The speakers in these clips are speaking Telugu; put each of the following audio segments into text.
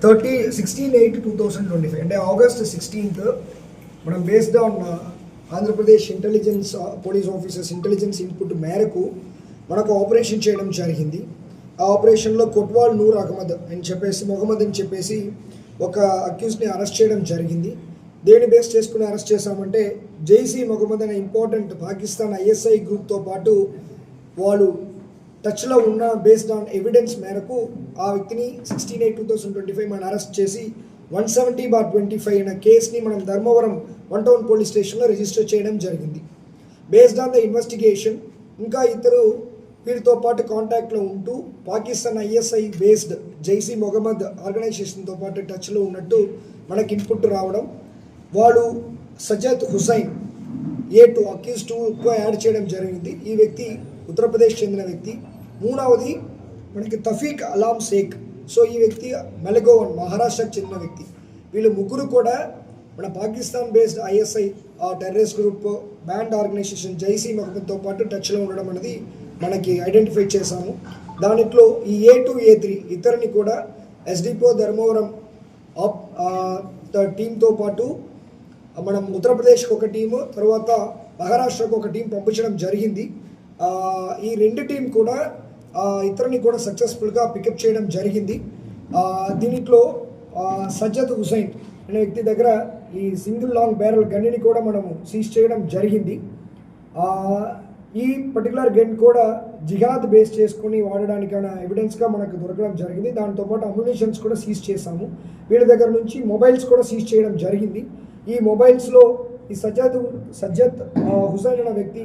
16/8/2025 అంటే August 16th మనం based on Andhra Pradesh intelligence police officers intelligence input మేరకు మనకు ఆపరేషన్ చేయడం జరిగింది. ఆ ఆపరేషన్లో కొట్వాల్ నూర్ అహ్మద్ అని చెప్పేసి మొహమ్మద్ అని చెప్పేసి ఒక అక్యూజ్ని అరెస్ట్ చేయడం జరిగింది. దేని బేస్ చేసుకుని అరెస్ట్ చేశామంటే జైసీ మొహమ్మద్ అనే ఇంపార్టెంట్ పాకిస్తాన్ ISI గ్రూప్తో పాటు వాళ్ళు టచ్లో ఉన్న బేస్డ్ ఆన్ ఎవిడెన్స్ మేరకు ఆ వ్యక్తిని 16/8/2025 మనం అరెస్ట్ చేసి 170/25 అనే కేసుని మనం ధర్మవరం 1 టౌన్ పోలీస్ స్టేషన్లో రిజిస్టర్ చేయడం జరిగింది. బేస్డ్ ఆన్ ద ఇన్వెస్టిగేషన్ ఇంకా ఇద్దరు వీరితో పాటు కాంటాక్ట్లో ఉంటూ పాకిస్తాన్ ISI బేస్డ్ జైసీ మొహమ్మద్ ఆర్గనైజేషన్తో పాటు టచ్లో ఉన్నట్టు మనకి ఇన్పుట్ రావడం, వాడు Sajad Hussain A2 accuse 2 add చేయడం జరిగింది. ఈ వ్యక్తి ఉత్తరప్రదేశ్ చెందిన వ్యక్తి. మూడవది మనకి తఫీక్ అలాం షేక్. సో ఈ వ్యక్తి మెలగోవన్ మహారాష్ట్రకు చెందిన వ్యక్తి. వీళ్ళు ముగ్గురు కూడా మన Pakistan based ISI terrorist group band organization జైసీ మొహమ్మద్తో పాటు టచ్లో ఉండడం అనేది మనకి ఐడెంటిఫై చేశాము. దాంట్లో ఈ A2 A3 ఇద్దరిని కూడా SDPO ధర్మవరం టీంతో పాటు మనం ఉత్తరప్రదేశ్కి ఒక టీము, తర్వాత మహారాష్ట్రకు ఒక టీం పంపించడం జరిగింది. ఈ రెండు టీం కూడా ఇతరుని కూడా సక్సెస్ఫుల్గా పికప్ చేయడం జరిగింది. దీంట్లో సజ్జద్ హుసైన్ అనే వ్యక్తి దగ్గర ఈ సింగిల్ లాంగ్ బ్యారల్ గన్నిని కూడా మనము సీజ్ చేయడం జరిగింది. ఈ పర్టికులర్ గన్ కూడా జిహాద్ బేస్ చేసుకుని వాడడానికైనా ఎవిడెన్స్గా మనకు దొరకడం జరిగింది. దాంతోపాటు అమ్యునిషన్స్ కూడా సీజ్ చేశాము. వీళ్ళ దగ్గర నుంచి మొబైల్స్ కూడా సీజ్ చేయడం జరిగింది. ఈ మొబైల్స్లో ఈ సజ్జద్ హుసైన్ అనే వ్యక్తి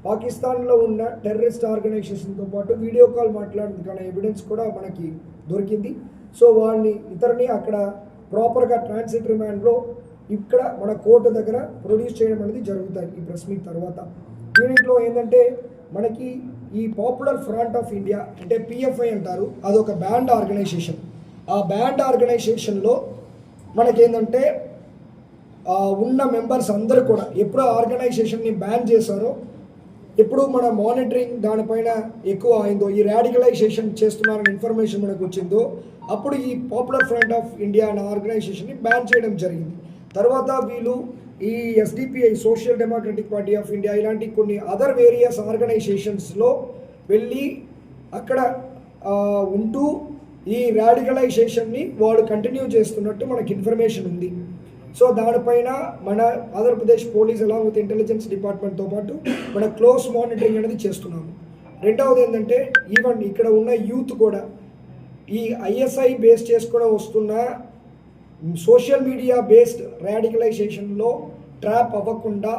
పాకిస్తాన్లో ఉన్న టెర్రరిస్ట్ ఆర్గనైజేషన్తో పాటు వీడియో కాల్ మాట్లాడింది కానీ ఎవిడెన్స్ కూడా మనకి దొరికింది. సో వాళ్ళని ఇతరుని అక్కడ ప్రాపర్గా ట్రాన్సిట్ రిమాండ్లో ఇక్కడ మన కోర్టు దగ్గర ప్రొడ్యూస్ చేయడం అనేది జరుగుతాయి ఈ ప్రెస్ మీట్ తర్వాత. దీంట్లో ఏంటంటే మనకి ఈ పాపులర్ ఫ్రంట్ ఆఫ్ ఇండియా అంటే PFI అంటారు, అదొక బ్యాండ్ ఆర్గనైజేషన్. ఆ బ్యాండ్ ఆర్గనైజేషన్లో మనకేంటంటే ఉన్న మెంబర్స్ అందరూ కూడా ఎప్పుడు ఆర్గనైజేషన్ని బ్యాన్ చేశారో, ఎప్పుడు మన మానిటరింగ్ దానిపైన ఎక్కువ అయిందో, ఈ రాడికలైజేషన్ చేస్తున్నారని ఇన్ఫర్మేషన్ మనకు వచ్చిందో, అప్పుడు ఈ పాపులర్ ఫ్రంట్ ఆఫ్ ఇండియా అనే ఆర్గనైజేషన్ని బ్యాన్ చేయడం జరిగింది. తర్వాత వీళ్ళు ఈ SDPI social democratic party of India ఇలాంటి కొన్ని అదర్ వేరియస్ ఆర్గనైజేషన్స్లో వెళ్ళి అక్కడ ఉంటూ ఈ రాడికలైజేషన్ని వాళ్ళు కంటిన్యూ చేస్తున్నట్టు మనకి ఇన్ఫర్మేషన్ ఉంది. సో దానిపైన మన Andhra Pradesh police along with intelligence డిపార్ట్మెంట్తో పాటు మన క్లోజ్ మానిటరింగ్ అనేది చేస్తున్నాము. రెండవది ఏంటంటే ఈవెన్ ఇక్కడ ఉన్న యూత్ కూడా ఈ ISI బేస్ చేసుకుని వస్తున్న సోషల్ మీడియా బేస్డ్ రాడికలైజేషన్లో ట్రాప్ అవ్వకుండా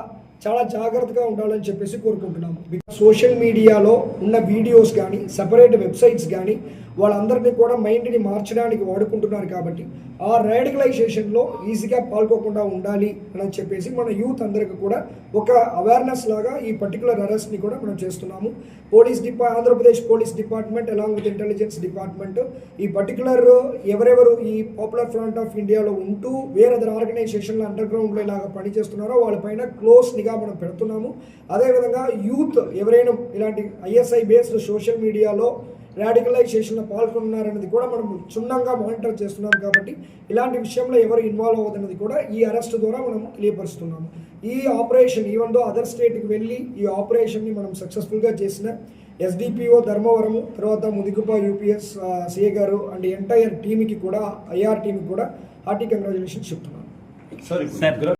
చాలా జాగ్రత్తగా ఉండాలని చెప్పేసి కోరుకుంటున్నాము. సోషల్ మీడియాలో ఉన్న వీడియోస్ కానీ సెపరేట్ వెబ్సైట్స్ కానీ వాళ్ళందరినీ కూడా మైండ్ని మార్చడానికి వాడుకుంటున్నారు కాబట్టి ఆ రాడికలైజేషన్లో ఈజీగా పాల్గొకుండా ఉండాలి అని చెప్పేసి మన యూత్ అందరికీ కూడా ఒక అవేర్నెస్ లాగా ఈ పర్టికులర్ అరెస్ట్ని కూడా మనం చేస్తున్నాము. Andhra Pradesh police department along with intelligence department ఈ పర్టికులర్ ఎవరెవరు ఈ పాపులర్ ఫ్రంట్ ఆఫ్ ఇండియాలో ఉంటూ వేరే ఆర్గనైజేషన్లో అండర్ గ్రౌండ్లో ఇలాగా పనిచేస్తున్నారో వాళ్ళపైన క్లోజ్ నిఘా మనం పెడుతున్నాము. అదేవిధంగా యూత్ ఎవరైనా ఇలాంటి ISI బేస్డ్ సోషల్ మీడియాలో రాడికలైజేషన్లో పాల్గొన్నారనేది కూడా మనం క్షుణ్ణంగా మానిటర్ చేస్తున్నాం కాబట్టి ఇలాంటి విషయంలో ఎవరు ఇన్వాల్వ్ అవ్వదన్నది కూడా ఈ అరెస్ట్ ద్వారా మనం తెలియపరుస్తున్నాము. ఈ ఆపరేషన్ ఈవెన్ అదర్ స్టేట్కి వెళ్ళి ఈ ఆపరేషన్ని మనం సక్సెస్ఫుల్గా చేసిన SDPO ధర్మవరము, తర్వాత ముదిగుప UPS CA గారు అండ్ ఎంటైర్ టీమ్కి కూడా IR టీమ్కి కూడా హార్టీ కంగ్రాచులేషన్స్ చెప్తున్నాను.